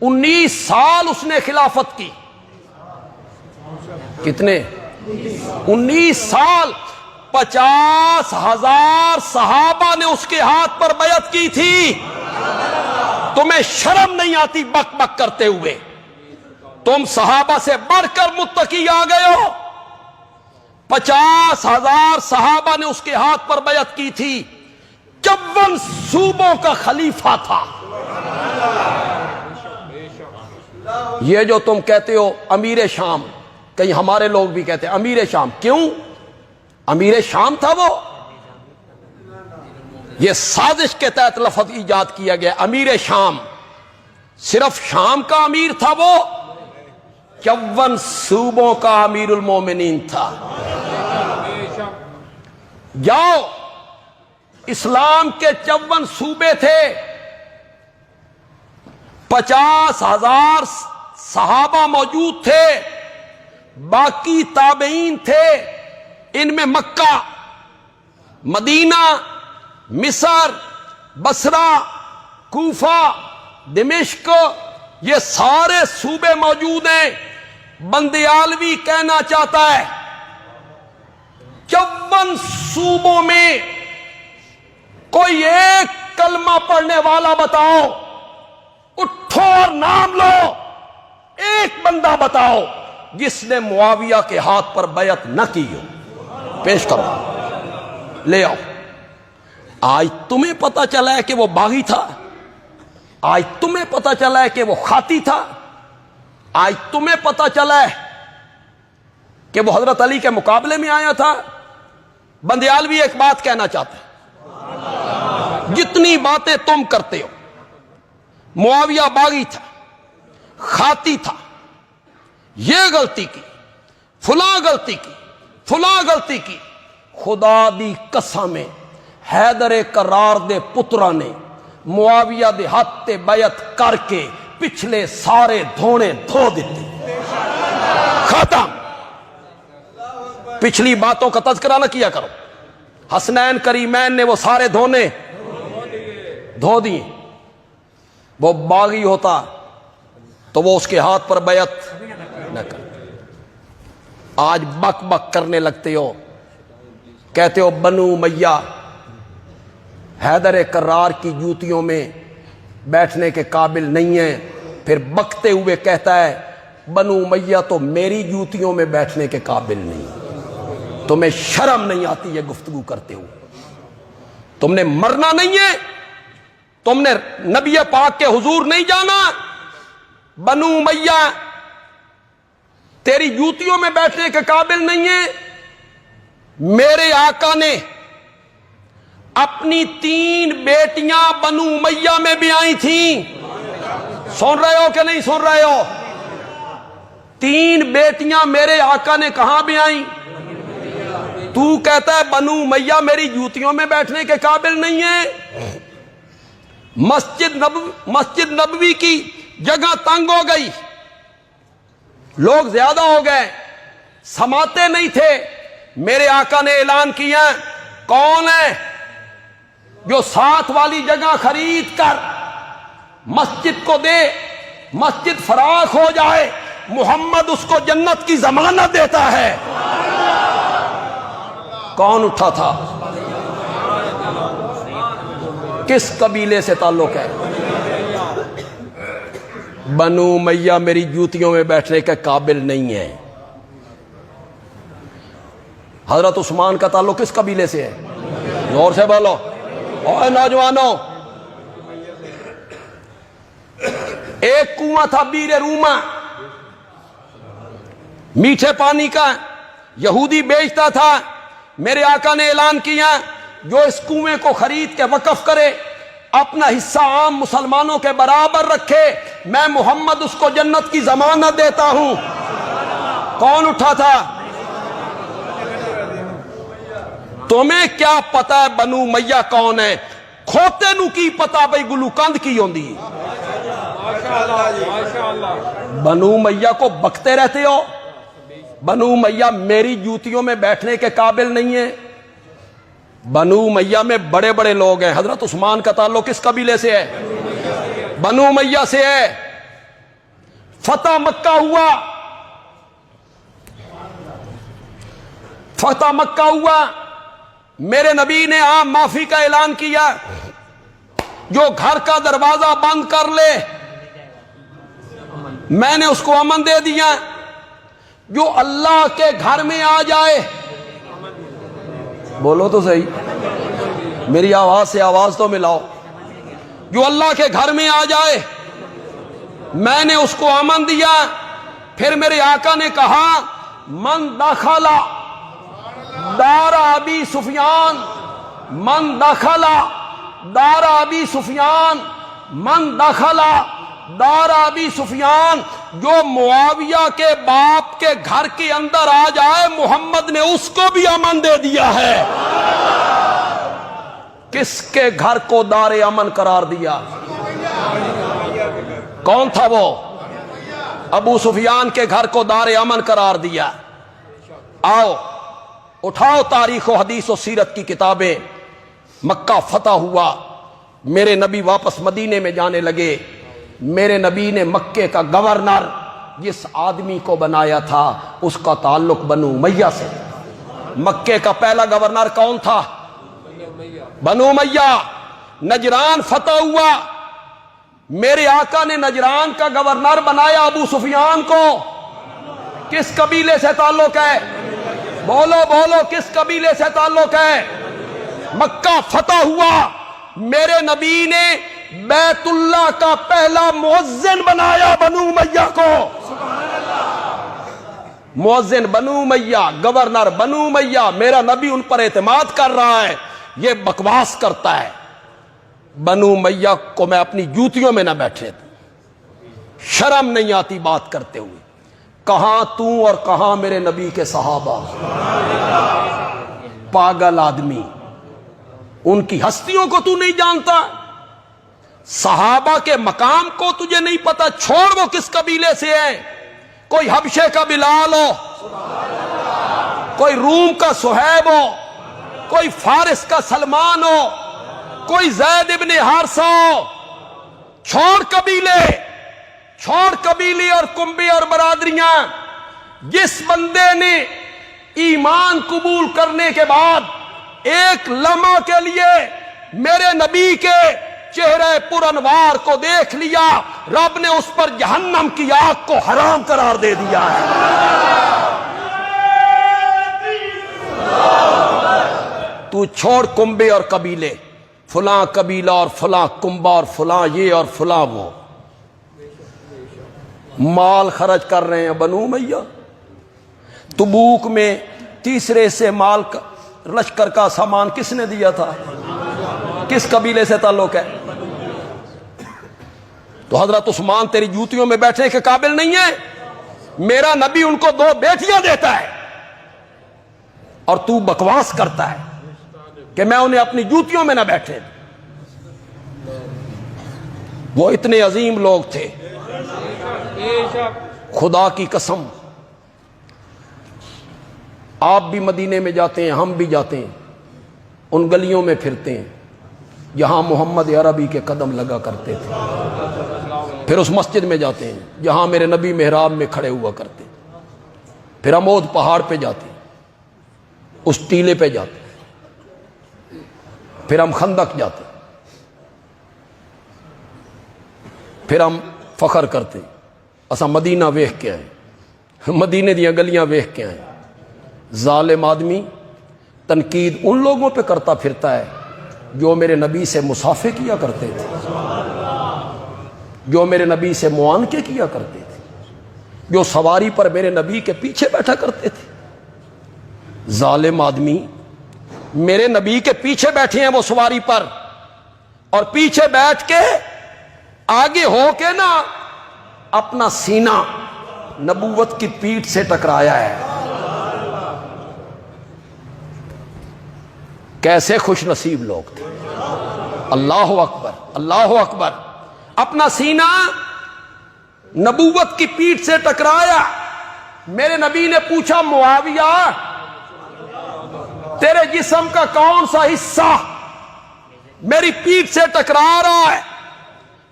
19 سال اس نے خلافت کی. کتنے؟ 19 سال. 50,000 صحابہ نے اس کے ہاتھ پر بیعت کی تھی. تمہیں شرم نہیں آتی بک بک کرتے ہوئے؟ تم صحابہ سے بڑھ کر متقی آ گئے ہو. 50,000 صحابہ نے اس کے ہاتھ پر بیعت کی تھی. 54 صوبوں کا خلیفہ تھا. یہ جو تم کہتے ہو امیر شام، کہیں ہمارے لوگ بھی کہتے ہیں امیر شام. کیوں امیر شام تھا وہ؟ یہ سازش کے تحت لفظ ایجاد کیا گیا. امیر شام صرف شام کا امیر تھا وہ؟ 54 صوبوں کا امیر المومنین تھا. جاؤ، اسلام کے 54 صوبے تھے، 50,000 صحابہ موجود تھے، باقی تابعین تھے. ان میں مکہ، مدینہ، مصر، بصرہ، کوفہ، دمشق، یہ سارے صوبے موجود ہیں. بندیالوی کہنا چاہتا ہے 54 صوبوں میں کوئی ایک کلمہ پڑھنے والا بتاؤ. اٹھو اور نام لو. ایک بندہ بتاؤ جس نے معاویہ کے ہاتھ پر بیعت نہ کی ہو. پیش کرو، لے آؤ. آج تمہیں پتا چلا ہے کہ وہ باغی تھا. آج تمہیں پتا چلا ہے کہ وہ خاطی تھا. آج تمہیں پتا چلا ہے کہ وہ حضرت علی کے مقابلے میں آیا تھا. بندیالوی ایک بات کہنا چاہتے ہیں، جتنی باتیں تم کرتے ہو، معاویہ باغی تھا، خاطی تھا، یہ غلطی کی، فلاں غلطی کی، فلاں غلطی کی. خدا دی قسم حیدر کرار دے پترا نے معاویہ دے ہاتھ تے بیعت کر کے پچھلے سارے دھونے دھو دیتے. ختم. پچھلی باتوں کا تذکرہ نہ کیا کرو. حسنین کریمین نے وہ سارے دھونے دھو دیے. وہ باغی ہوتا تو وہ اس کے ہاتھ پر بیعت نہ کر. آج بک بک کرنے لگتے ہو، کہتے ہو بنو امیہ حیدر کرار کی جوتیوں میں بیٹھنے کے قابل نہیں ہے. پھر بکتے ہوئے کہتا ہے بنو امیہ تو میری جوتیوں میں بیٹھنے کے قابل نہیں. تمہیں شرم نہیں آتی یہ گفتگو کرتے ہو؟ تم نے مرنا نہیں ہے؟ تم نے نبی پاک کے حضور نہیں جانا؟ بنو امیہ تیری جوتیوں میں بیٹھنے کے قابل نہیں ہے. میرے آقا نے اپنی 3 بیٹیاں بنو امیہ میں بھی آئی تھیں. سن رہے ہو کہ نہیں سن رہے ہو؟ 3 بیٹیاں میرے آقا نے کہاں بھی آئیں؟ تو کہتا ہے بنو امیہ میری جوتیوں میں بیٹھنے کے قابل نہیں ہے. مسجد نبوی کی جگہ تنگ ہو گئی، لوگ زیادہ ہو گئے، سماتے نہیں تھے. میرے آقا نے اعلان کیا کون ہے جو ساتھ والی جگہ خرید کر مسجد کو دے، مسجد فراخ ہو جائے، محمد اس کو جنت کی ضمانت دیتا ہے. کون اٹھا تھا؟ کس قبیلے سے تعلق ہے؟ بنو امیہ میری جوتیوں میں بیٹھنے کے قابل نہیں ہے. حضرت عثمان کا تعلق کس قبیلے سے ہے؟ زور سے بولو اور نوجوانوں. ایک کنواں تھا بیر روما، میٹھے پانی کا، یہودی بیچتا تھا. میرے آقا نے اعلان کیا جو اس کنویں کو خرید کے وقف کرے، اپنا حصہ عام مسلمانوں کے برابر رکھے، میں محمد اس کو جنت کی ضمانت دیتا ہوں. کون اٹھا تھا؟ تمہیں کیا پتا ہے بنو امیہ کون ہے؟ کھوتے نو کی پتا بھئی گلو کند کی ہوندی. بنو امیہ کو بکتے رہتے ہو. بنو امیہ میری جوتیوں میں بیٹھنے کے قابل نہیں ہے. بنو امیہ میں بڑے بڑے لوگ ہیں. حضرت عثمان کا تعلق کس قبیلے سے ہے؟ بنو امیہ سے ہے. فتح مکہ ہوا، فتح مکہ ہوا، میرے نبی نے عام معافی کا اعلان کیا، جو گھر کا دروازہ بند کر لے میں نے اس کو امن دے دیا، جو اللہ کے گھر میں آ جائے، بولو تو صحیح، میری آواز سے آواز تو ملاؤ، جو اللہ کے گھر میں آ جائے میں نے اس کو امن دیا۔ پھر میرے آقا نے کہا من دخل دار ابی سفیان، من دخل دار ابی سفیان، من دخل دار ابی سفیان، جو معاویہ کے باپ کے گھر کے اندر آ جائے محمد نے اس کو بھی امن دے دیا ہے۔ کس کے گھر کو دار امن قرار دیا؟ کون تھا وہ؟ ابو سفیان کے گھر کو دار امن قرار دیا۔ آؤ اٹھاؤ تاریخ و حدیث و سیرت کی کتابیں، مکہ فتح ہوا، میرے نبی واپس مدینے میں جانے لگے، میرے نبی نے مکے کا گورنر جس آدمی کو بنایا تھا اس کا تعلق بنو امیہ سے۔ مکے کا پہلا گورنر کون تھا؟ بنو امیہ۔ نجران فتح ہوا، میرے آقا نے نجران کا گورنر بنایا ابو سفیان کو۔ کس قبیلے سے تعلق ہے؟ بولو بولو، کس قبیلے سے تعلق ہے؟ مکہ فتح ہوا، میرے نبی نے بیت اللہ کا پہلا مؤذن بنایا بنو امیہ کو۔ مؤذن بنو امیہ، گورنر بنو امیہ، میرا نبی ان پر اعتماد کر رہا ہے، یہ بکواس کرتا ہے۔ بنو امیہ کو میں اپنی جوتیوں میں نہ بیٹھے تھے، شرم نہیں آتی بات کرتے ہوئے۔ کہاں تو اور کہاں میرے نبی کے صحابہ؟ پاگل آدمی، ان کی ہستیوں کو تو نہیں جانتا، صحابہ کے مقام کو تجھے نہیں پتا، چھوڑ وہ کس قبیلے سے ہے۔ کوئی حبشے کا بلال ہو، کوئی روم کا صہیب ہو، کوئی فارس کا سلمان ہو، کوئی زید ابن حارثہ ہو، چھوڑ قبیلے، چھوڑ قبیلے اور کنبے اور برادریاں۔ جس بندے نے ایمان قبول کرنے کے بعد ایک لمحہ کے لیے میرے نبی کے چہرے پر انوار کو دیکھ لیا، رب نے اس پر جہنم کی آگ کو حرام قرار دے دیا ہے۔ تو چھوڑ کنبے اور قبیلے، فلاں قبیلہ اور فلاں کنبہ اور فلاں یہ اور فلاں وہ، مال خرچ کر رہے ہیں بنو امیہ۔ تبوک میں تیسرے سے مال کا لشکر کا سامان کس نے دیا تھا؟ کس قبیلے سے تعلق ہے؟ تو حضرت عثمان تیری جوتیوں میں بیٹھنے کے قابل نہیں ہے؟ میرا نبی ان کو 2 بیٹیاں دیتا ہے اور تو بکواس کرتا ہے کہ میں انہیں اپنی جوتیوں میں نہ بیٹھے۔ وہ اتنے عظیم لوگ تھے، خدا کی قسم۔ آپ بھی مدینے میں جاتے ہیں، ہم بھی جاتے ہیں، ان گلیوں میں پھرتے ہیں جہاں محمد عربی کے قدم لگا کرتے تھے، پھر اس مسجد میں جاتے ہیں جہاں میرے نبی محراب میں کھڑے ہوا کرتے، پھر عمود پہاڑ پہ جاتے ہیں، اس ٹیلے پہ جاتے ہیں، پھر ہم خندق جاتے ہیں، پھر ہم فخر کرتے ہیں اسا مدینہ ویکھ کے آئے، مدینے دیاں گلیاں ویکھ کے آئے۔ ظالم آدمی تنقید ان لوگوں پہ کرتا پھرتا ہے جو میرے نبی سے مصافحے کیا کرتے تھے، جو میرے نبی سے معانقے کیا کرتے تھے، جو سواری پر میرے نبی کے پیچھے بیٹھا کرتے تھے۔ ظالم آدمی میرے نبی کے پیچھے بیٹھے ہیں وہ سواری پر، اور پیچھے بیٹھ کے آگے ہو کے نا اپنا سینہ نبوت کی پیٹھ سے ٹکرایا ہے۔ کیسے خوش نصیب لوگ تھے! اللہ اکبر، اللہ اکبر۔ اپنا سینہ نبوت کی پیٹھ سے ٹکرایا۔ میرے نبی نے پوچھا معاویہ تیرے جسم کا کون سا حصہ میری پیٹھ سے ٹکرا رہا ہے؟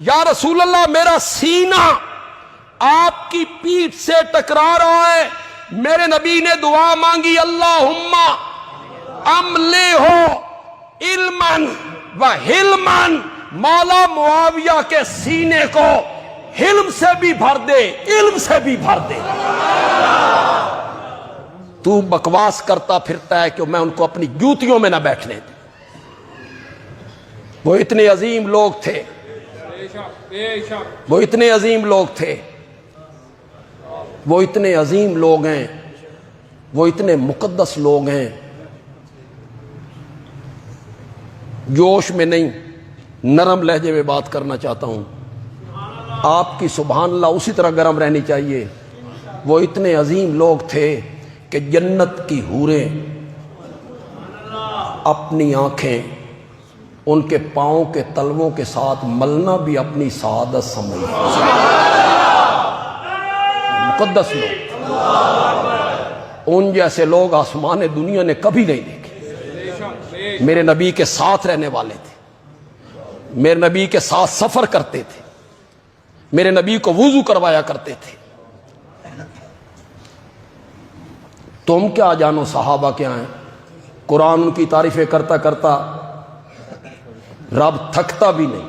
یا رسول اللہ میرا سینہ آپ کی پیٹھ سے ٹکرا رہا ہے. میرے نبی نے دعا مانگی اللہم املے ہو علمن و حلمن. مولا معاویہ کے سینے کو حلم سے بھی بھر دے, علم سے بھی بھر دے. تو بکواس کرتا پھرتا ہے کہ میں ان کو اپنی جوتیوں میں نہ بیٹھنے دوں. وہ اتنے عظیم لوگ تھے, وہ اتنے عظیم لوگ تھے, وہ اتنے عظیم لوگ ہیں, وہ اتنے مقدس لوگ ہیں. جوش میں نہیں, نرم لہجے میں بات کرنا چاہتا ہوں. آپ کی سبحان اللہ اسی طرح گرم رہنی چاہیے. وہ اتنے عظیم لوگ تھے کہ جنت کی حوریں اپنی آنکھیں ان کے پاؤں کے تلووں کے ساتھ ملنا بھی اپنی سعادت سمجھ. مقدس لوگ, ان جیسے لوگ آسمان دنیا نے کبھی نہیں دیکھے. میرے نبی کے ساتھ رہنے والے تھے, میرے نبی کے ساتھ سفر کرتے تھے, میرے نبی کو وضو کروایا کرتے تھے. تم کیا جانو صحابہ کیا ہیں. قرآن ان کی تعریفیں کرتا کرتا رب تھکتا بھی نہیں.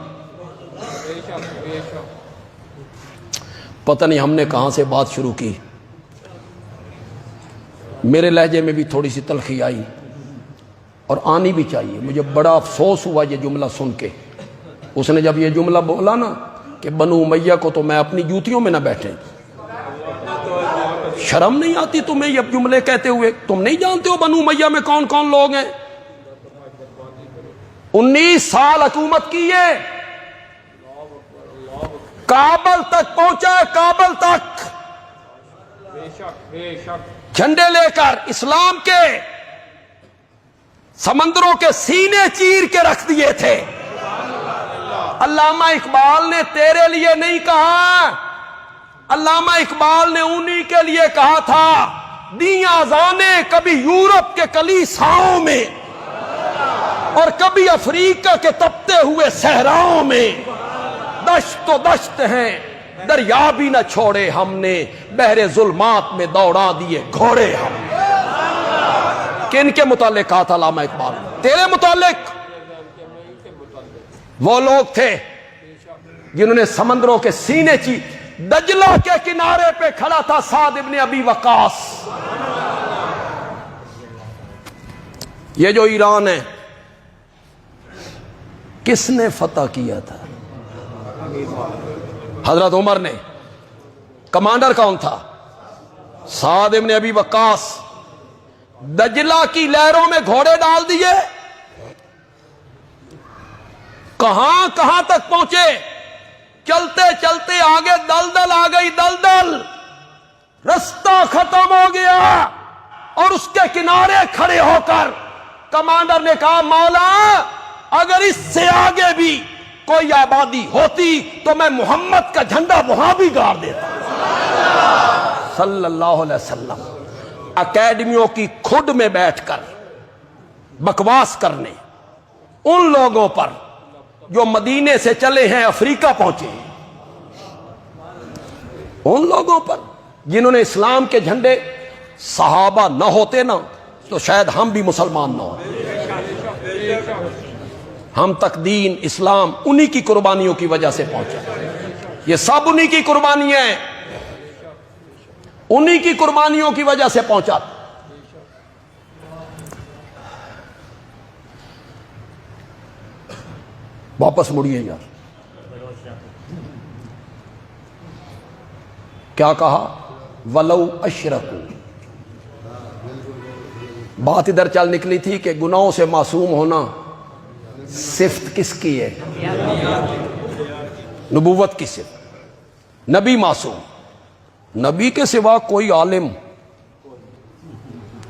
پتہ نہیں ہم نے کہاں سے بات شروع کی. میرے لہجے میں بھی تھوڑی سی تلخی آئی اور آنی بھی چاہیے. مجھے بڑا افسوس ہوا یہ جملہ سن کے. اس نے جب یہ جملہ بولا نا کہ بنو امیہ کو تو میں اپنی جوتیوں میں نہ بیٹھیں, شرم نہیں آتی تمہیں یہ جملے کہتے ہوئے؟ تم نہیں جانتے ہو بنو امیہ میں کون کون لوگ ہیں؟ 19 سال حکومت کی ہے, کابل تک پہنچا ہے, کابل تک جھنڈے لے کر اسلام کے سمندروں کے سینے چیر کے رکھ دیے تھے. علامہ اقبال نے تیرے لیے نہیں کہا, علامہ اقبال نے انہی کے لیے کہا تھا. دیاں آذانیں کبھی یورپ کے کلیساؤں میں اور کبھی افریقہ کے تپتے ہوئے صحراؤں میں. دشت و دشت ہیں دریا بھی نہ چھوڑے ہم نے, بحر ظلمات میں دوڑا دیے گھوڑے ہم. کن کے متعلق کہا تھا علامہ اقبال؟ تیرے متعلق. وہ لوگ تھے جنہوں نے سمندروں کے سینے دجلہ کے کنارے پہ کھڑا تھا سعد ابن ابی وقاص. یہ جو ایران ہے کس نے فتح کیا تھا؟ حضرت عمر نے. کمانڈر کون تھا؟ سعد ابن ابی وقاص. دجلہ کی لہروں میں گھوڑے ڈال دیے, کہاں کہاں تک پہنچے. چلتے چلتے آگے دلدل آ گئی, دلدل, رستہ ختم ہو گیا. اور اس کے کنارے کھڑے ہو کر کمانڈر نے کہا مولا اگر اس سے آگے بھی کوئی آبادی ہوتی تو میں محمد کا جھنڈا وہاں بھی گاڑ دیتا. صلی اللہ علیہ وسلم. اکیڈمیوں کی کھڈ میں بیٹھ کر بکواس کرنے ان لوگوں پر جو مدینے سے چلے ہیں افریقہ پہنچے, ان لوگوں پر جنہوں نے اسلام کے جھنڈے, صحابہ نہ ہوتے نا تو شاید ہم بھی مسلمان نہ ہوتے. ہم تک دین اسلام انہی کی قربانیوں کی وجہ سے پہنچا. یہ سب انہی کی قربانیاں ہیں, انہی کی قربانیوں کی وجہ سے پہنچا. واپس مڑیے یار. کیا کہا؟ ولو اشرکو. بات ادھر چل نکلی تھی کہ گناہوں سے معصوم ہونا صفت کس کی ہے؟ نبوت کی صفت. نبی معصوم. نبی کے سوا کوئی عالم,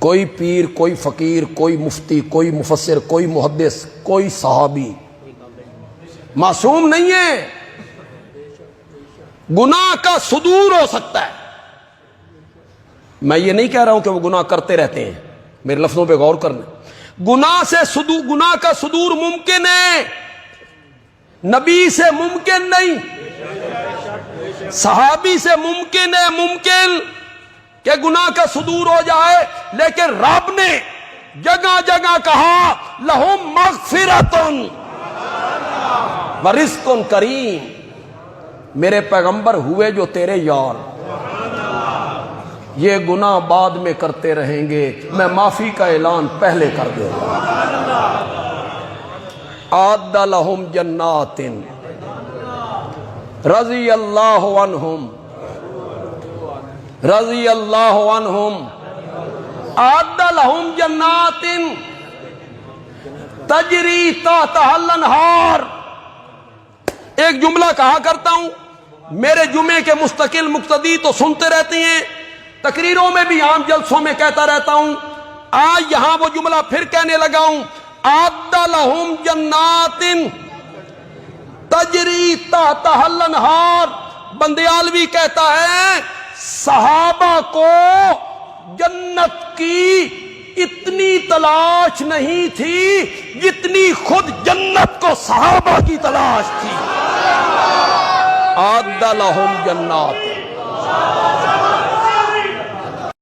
کوئی پیر, کوئی فقیر, کوئی مفتی, کوئی مفسر, کوئی محدث, کوئی صحابی معصوم نہیں ہے. گناہ کا صدور ہو سکتا ہے. میں یہ نہیں کہہ رہا ہوں کہ وہ گناہ کرتے رہتے ہیں, میرے لفظوں پہ غور کرنا. گناہ کا صدور ممکن ہے, نبی سے ممکن نہیں. صحابی سے ممکن ہے کہ گناہ کا صدور ہو جائے، لیکن رب نے جگہ جگہ کہا لہم مغفرتن ورزق کریم. میرے پیغمبر ہوئے جو تیرے یار، یہ گناہ بعد میں کرتے رہیں گے، میں معافی کا اعلان پہلے کر دوں گا. اعد لہم جنات رضی اللہ عنہم رضی اللہ عنہم اعد لہم جنات تجری تحتہا الانہار. ایک جملہ کہا کرتا ہوں، میرے جمعے کے مستقل مقتدی تو سنتے رہتے ہیں، تقریروں میں بھی عام جلسوں میں کہتا رہتا ہوں، آج یہاں وہ جملہ پھر کہنے لگا ہوں. اعد لہم جنات تجری تحتہا الانہار. بندیالوی کہتا ہے صحابہ کو جنت کی اتنی تلاش نہیں تھی جتنی خود جنت کو صحابہ کی تلاش تھی. اعد لہم جنات